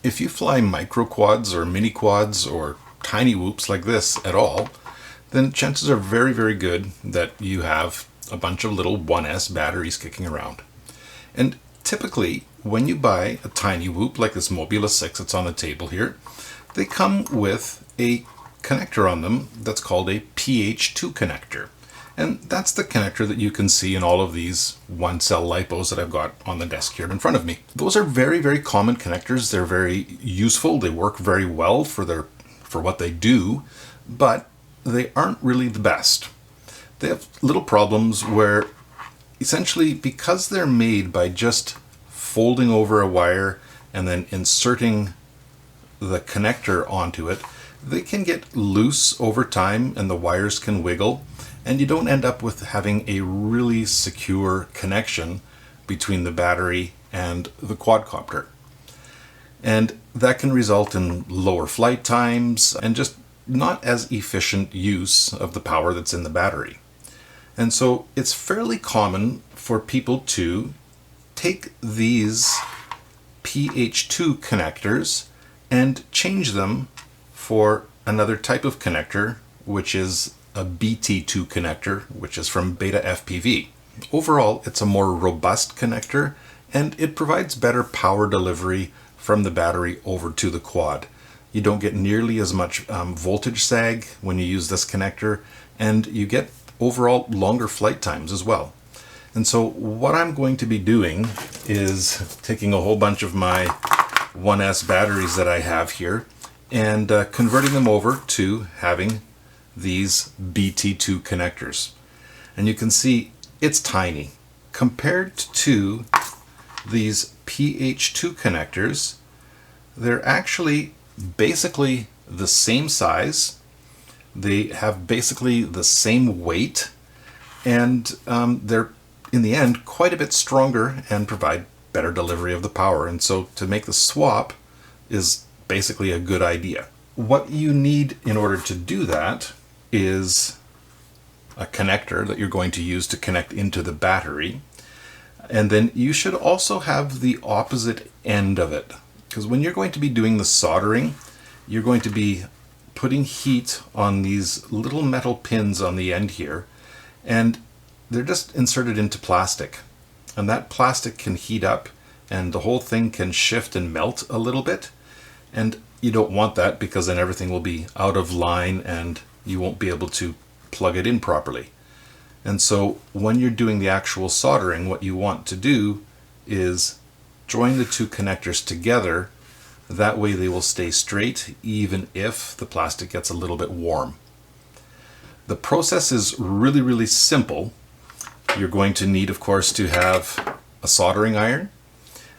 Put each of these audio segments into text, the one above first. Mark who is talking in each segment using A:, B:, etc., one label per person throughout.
A: If you fly micro quads or mini quads or tiny whoops like this at all, then chances are very, very good that you have a bunch of little 1S batteries kicking around. And typically, when you buy a tiny whoop like this Mobula 6 that's on the table here, they come with a connector on them that's called a PH2 connector. And that's the connector that you can see in all of these one-cell LiPos that I've got on the desk here in front of me. Those are very, very common connectors. They're very useful. They work very well for what they do, but they aren't really the best. They have little problems where essentially, because they're made by just folding over a wire and then inserting the connector onto it, they can get loose over time and the wires can wiggle, and you don't end up with having a really secure connection between the battery and the quadcopter. And that can result in lower flight times and just not as efficient use of the power that's in the battery. And so it's fairly common for people to take these PH2 connectors and change them for another type of connector, which is a BT2 connector, which is from Beta FPV. Overall, it's a more robust connector, and it provides better power delivery from the battery over to the quad. You don't get nearly as much voltage sag when you use this connector, and you get overall longer flight times as well. And so what I'm going to be doing is taking a whole bunch of my 1S batteries that I have here and converting them over to having these BT2 connectors. And you can see it's tiny. Compared to these PH2 connectors, they're actually basically the same size. They have basically the same weight, and they're in the end quite a bit stronger and provide better delivery of the power. And so to make the swap is basically a good idea. What you need in order to do that is a connector that you're going to use to connect into the battery. And then you should also have the opposite end of it, because when you're going to be doing the soldering, you're going to be putting heat on these little metal pins on the end here, and they're just inserted into plastic. And that plastic can heat up and the whole thing can shift and melt a little bit. And you don't want that, because then everything will be out of line and you won't be able to plug it in properly. And so when you're doing the actual soldering, what you want to do is join the two connectors together. That way they will stay straight even if the plastic gets a little bit warm. The process is really, really simple. You're going to need, of course, to have a soldering iron.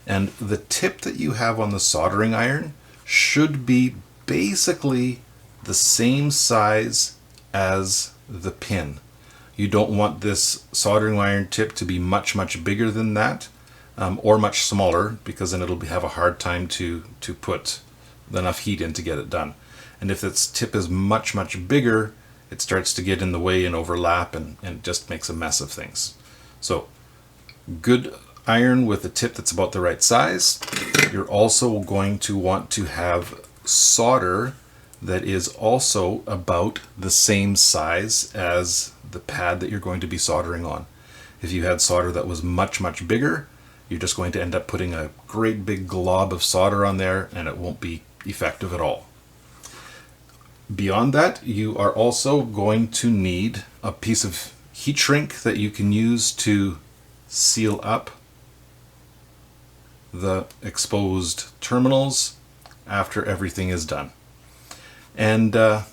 A: And the tip that you have on the soldering iron should be basically the same size as the pin. You don't want this soldering iron tip to be much, much bigger than that, or much smaller, because then it'll have a hard time to put enough heat in to get it done. And if its tip is much, much bigger, it starts to get in the way and overlap and just makes a mess of things. So good iron with a tip that's about the right size. You're also going to want to have solder that is also about the same size as the pad that you're going to be soldering on. If you had solder that was much, much bigger, you're just going to end up putting a great big glob of solder on there and it won't be effective at all. Beyond that, you are also going to need a piece of heat shrink that you can use to seal up the exposed terminals after everything is done. And I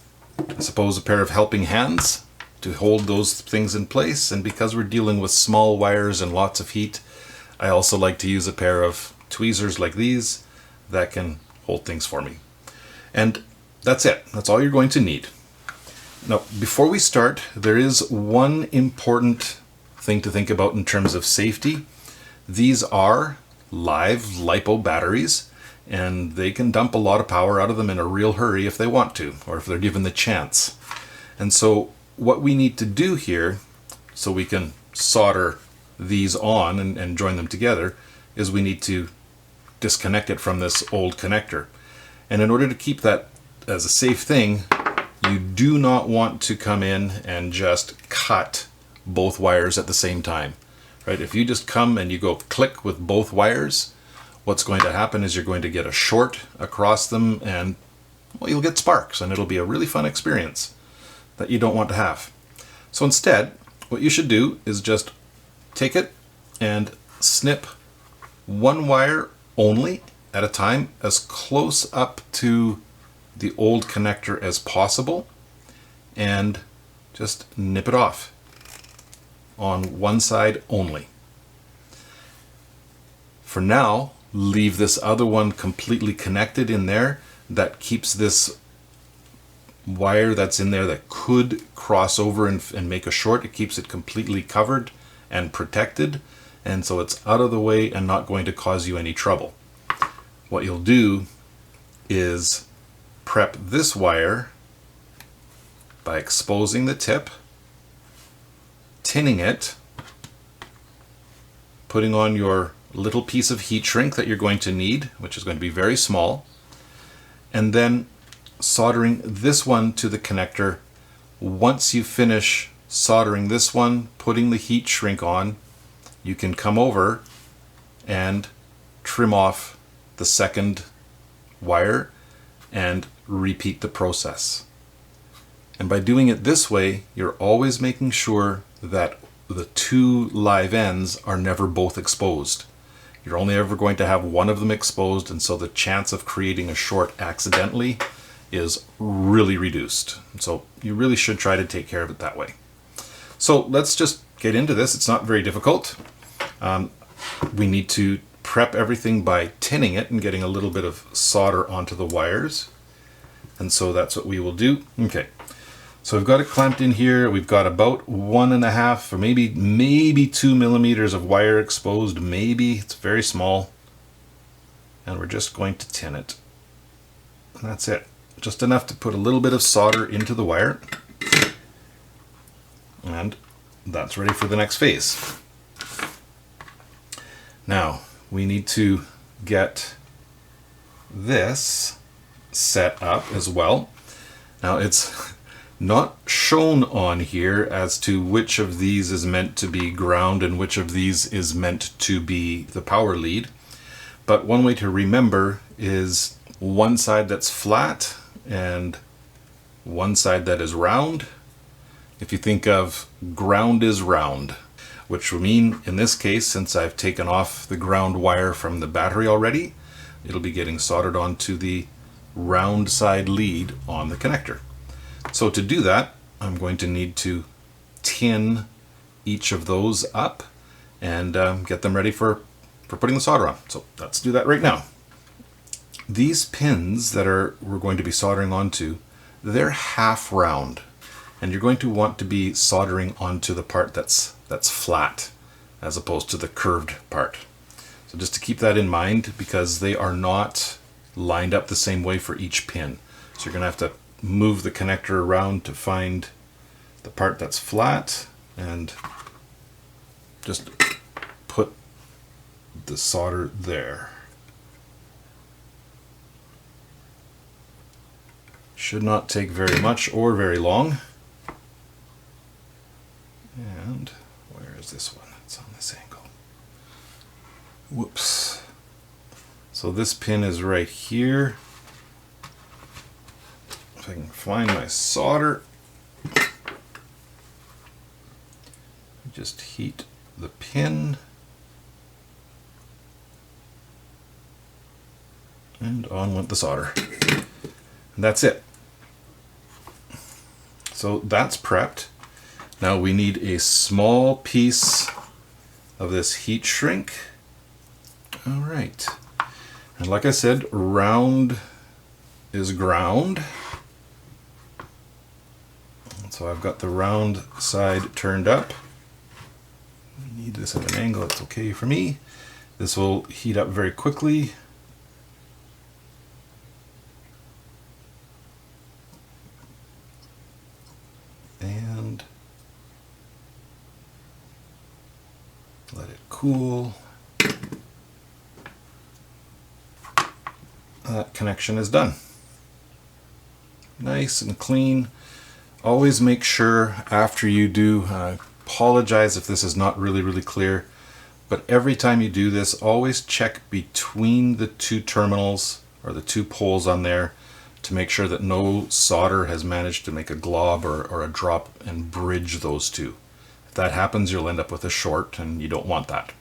A: suppose a pair of helping hands to hold those things in place. And because we're dealing with small wires and lots of heat, I also like to use a pair of tweezers like these that can hold things for me. And that's it. That's all you're going to need. Now, before we start, there is one important thing to think about in terms of safety. These are live LiPo batteries, and they can dump a lot of power out of them in a real hurry if they want to, or if they're given the chance. And so what we need to do here, so we can solder these on and join them together, is we need to disconnect it from this old connector. And in order to keep that as a safe thing, you do not want to come in and just cut both wires at the same time, right? If you just come and you go click with both wires, what's going to happen is you're going to get a short across them, and well, you'll get sparks, and it'll be a really fun experience that you don't want to have. So instead, what you should do is just take it and snip one wire only at a time, as close up to the old connector as possible, and just nip it off on one side only. For now, leave this other one completely connected in there. That keeps this wire that's in there that could cross over and make a short, it keeps it completely covered and protected, and so it's out of the way and not going to cause you any trouble. What you'll do is prep this wire by exposing the tip, tinning it, putting on your little piece of heat shrink that you're going to need, which is going to be very small, and then soldering this one to the connector. Once you finish soldering this one, putting the heat shrink on, you can come over and trim off the second wire and repeat the process. And by doing it this way, you're always making sure that the two live ends are never both exposed. You're only ever going to have one of them exposed, and so the chance of creating a short accidentally is really reduced. So you really should try to take care of it that way. So let's just get into this. It's not very difficult. We need to prep everything by tinning it and getting a little bit of solder onto the wires. And so that's what we will do. Okay, so we've got it clamped in here. We've got about 1.5 or maybe 2 millimeters of wire exposed. Maybe it's very small. And we're just going to tin it. And that's it. Just enough to put a little bit of solder into the wire. And that's ready for the next phase. Now, we need to get this set up as well. Now, it's not shown on here as to which of these is meant to be ground and which of these is meant to be the power lead. But one way to remember is one side that's flat and one side that is round. If you think of ground is round, which will mean in this case, since I've taken off the ground wire from the battery already, it'll be getting soldered onto the round side lead on the connector. So to do that, I'm going to need to tin each of those up and get them ready for putting the solder on. So let's do that right now. These pins that we're going to be soldering onto, they're half round, and you're going to want to be soldering onto the part that's flat as opposed to the curved part. So just to keep that in mind, because they are not lined up the same way for each pin. So you're going to have to move the connector around to find the part that's flat and just put the solder there. Should not take very much or very long. And where is this one? It's on this angle. Whoops. So this pin is right here. If I can find my solder. Just heat the pin. And on went the solder. And that's it. So that's prepped. Now we need a small piece of this heat shrink. All right. And like I said, round is ground. So I've got the round side turned up. I need this at an angle, it's okay for me. This will heat up very quickly. And let it cool. that connection is done. Nice and clean. Always make sure after you do, apologize if this is not really clear, but every time you do this, always check between the two terminals or the two poles on there to make sure that no solder has managed to make a glob or a drop and bridge those two. If that happens, you'll end up with a short, and you don't want that.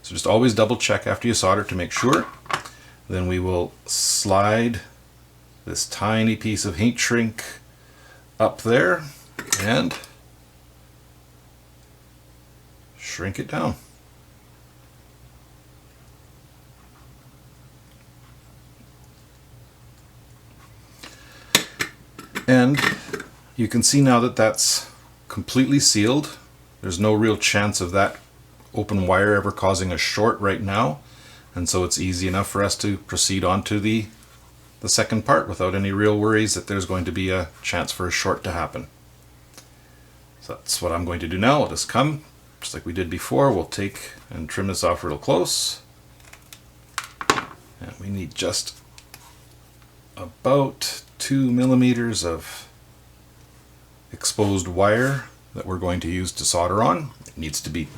A: So just always double check after you solder to make sure. Then we will slide this tiny piece of heat shrink up there and shrink it down. And you can see now that that's completely sealed. There's no real chance of that open wire ever causing a short right now, and so it's easy enough for us to proceed on to the second part without any real worries that there's going to be a chance for a short to happen. So that's what I'm going to do now. I'll just come, just like we did before, we'll take and trim this off real close. And we need just about 2 millimeters of exposed wire that we're going to use to solder on. It needs to be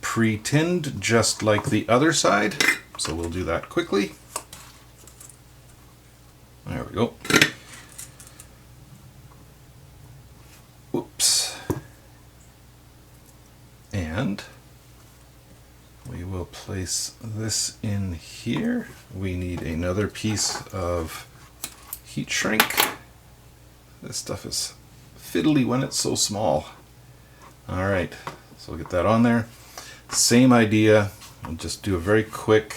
A: pre-tinned just like the other side, so we'll do that quickly. There we go. Whoops. And we will place this in here. We need another piece of heat shrink. This stuff is fiddly when it's so small. Alright, so we'll get that on there. Same idea. I'll just do a very quick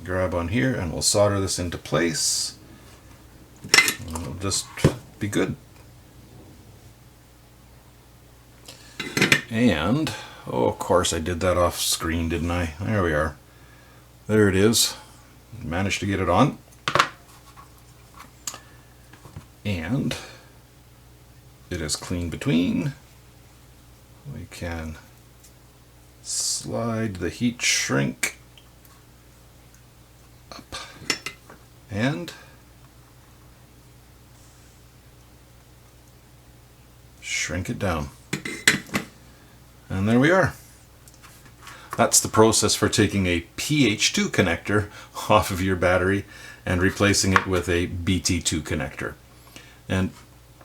A: grab on here and we'll solder this into place. And it'll just be good. And, oh, of course I did that off screen, didn't I? There we are. There it is. Managed to get it on. And it is clean between. We can slide the heat shrink up and shrink it down. And there we are. That's the process for taking a PH2 connector off of your battery and replacing it with a BT2 connector. And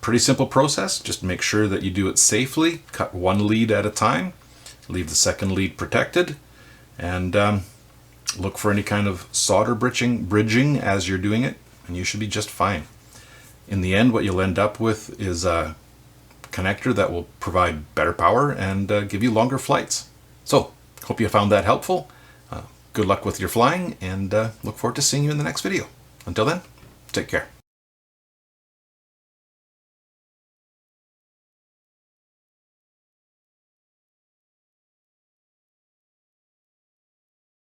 A: pretty simple process. Just make sure that you do it safely. Cut one lead at a time. Leave the second lead protected. And look for any kind of solder bridging as you're doing it, and you should be just fine. In the end, what you'll end up with is a connector that will provide better power and give you longer flights. So, hope you found that helpful. Good luck with your flying, and look forward to seeing you in the next video. Until then, take care.